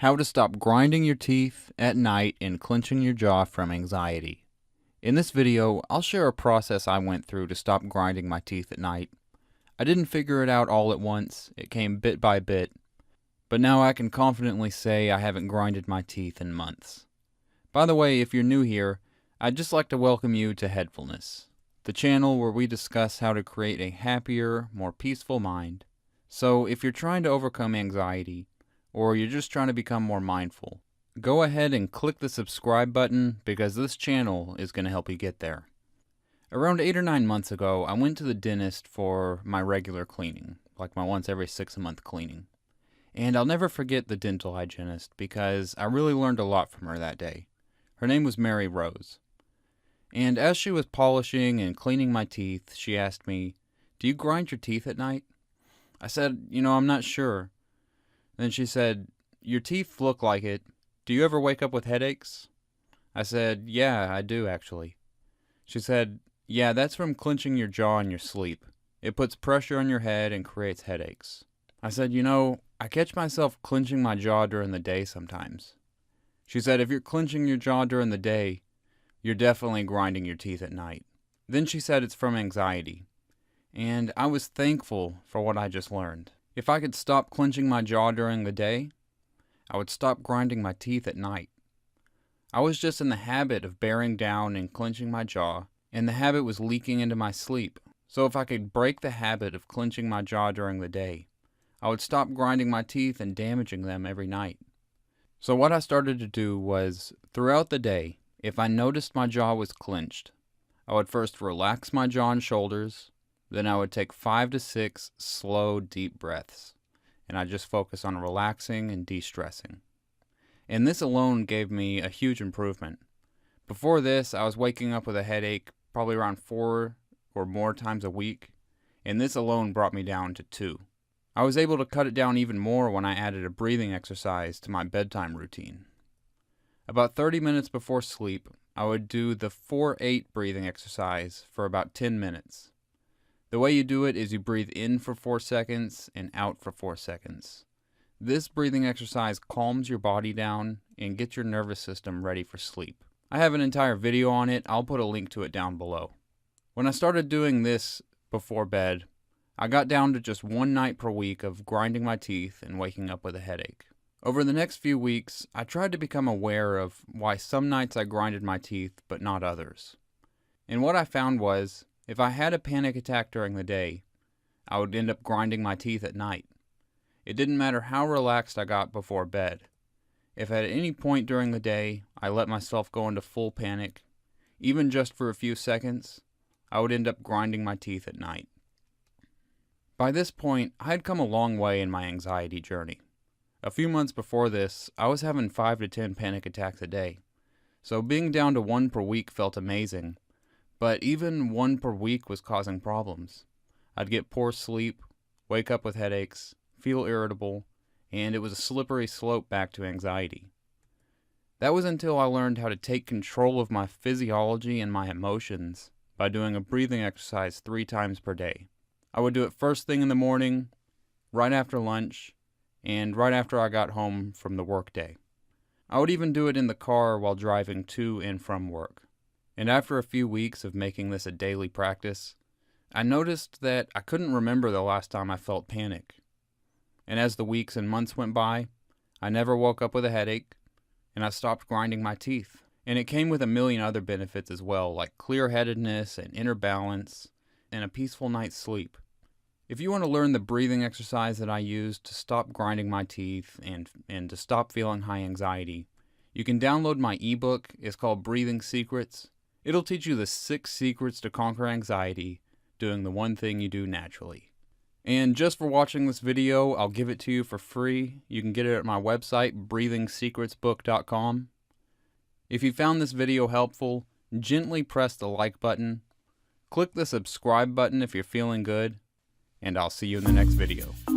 How to stop grinding your teeth at night and clenching your jaw from anxiety. In this video, I'll share a process I went through to stop grinding my teeth at night. I didn't figure it out all at once, it came bit by bit, but now I can confidently say I haven't grinded my teeth in months. By the way, if you're new here, I'd just like to welcome you to Headfulness, the channel where we discuss how to create a happier, more peaceful mind. So if you're trying to overcome anxiety, or you're just trying to become more mindful, go ahead and click the subscribe button because this channel is going to help you get there. Around 8 or 9 months ago, I went to the dentist for my regular cleaning, like my once every 6-month cleaning. And I'll never forget the dental hygienist because I really learned a lot from her that day. Her name was Mary Rose. And as she was polishing and cleaning my teeth, she asked me, "Do you grind your teeth at night?" I said, "I'm not sure." Then she said, "Your teeth look like it. Do you ever wake up with headaches?" I said, "Yeah, I do actually." She said, "Yeah, that's from clenching your jaw in your sleep. It puts pressure on your head and creates headaches." I said, "I catch myself clenching my jaw during the day sometimes." She said, "If you're clenching your jaw during the day, you're definitely grinding your teeth at night." Then she said it's from anxiety. And I was thankful for what I just learned. If I could stop clenching my jaw during the day, I would stop grinding my teeth at night. I was just in the habit of bearing down and clenching my jaw, and the habit was leaking into my sleep. So if I could break the habit of clenching my jaw during the day, I would stop grinding my teeth and damaging them every night. So what I started to do was, throughout the day, if I noticed my jaw was clenched, I would first relax my jaw and shoulders. Then I would take 5 to 6 slow, deep breaths, and I'd just focus on relaxing and de-stressing. And this alone gave me a huge improvement. Before this, I was waking up with a headache probably around 4 or more times a week, and this alone brought me down to 2. I was able to cut it down even more when I added a breathing exercise to my bedtime routine. About 30 minutes before sleep, I would do the 4-8 breathing exercise for about 10 minutes. The way you do it is you breathe in for 4 seconds and out for 4 seconds. This breathing exercise calms your body down and gets your nervous system ready for sleep. I have an entire video on it. I'll put a link to it down below. When I started doing this before bed, I got down to just 1 night per week of grinding my teeth and waking up with a headache. Over the next few weeks, I tried to become aware of why some nights I grinded my teeth but not others. And what I found was, if I had a panic attack during the day, I would end up grinding my teeth at night. It didn't matter how relaxed I got before bed. If at any point during the day I let myself go into full panic, even just for a few seconds, I would end up grinding my teeth at night. By this point, I had come a long way in my anxiety journey. A few months before this, I was having 5 to 10 panic attacks a day, so being down to 1 per week felt amazing. But even 1 per week was causing problems. I'd get poor sleep, wake up with headaches, feel irritable, and it was a slippery slope back to anxiety. That was until I learned how to take control of my physiology and my emotions by doing a breathing exercise 3 times per day. I would do it first thing in the morning, right after lunch, and right after I got home from the workday. I would even do it in the car while driving to and from work. And after a few weeks of making this a daily practice, I noticed that I couldn't remember the last time I felt panic. And as the weeks and months went by, I never woke up with a headache, and I stopped grinding my teeth. And it came with a million other benefits as well, like clear-headedness and inner balance, and a peaceful night's sleep. If you want to learn the breathing exercise that I use to stop grinding my teeth and to stop feeling high anxiety, you can download my ebook. It's called Breathing Secrets. It'll teach you the 6 secrets to conquer anxiety, doing the one thing you do naturally. And just for watching this video, I'll give it to you for free. You can get it at my website, breathingsecretsbook.com. If you found this video helpful, gently press the like button, click the subscribe button if you're feeling good, and I'll see you in the next video.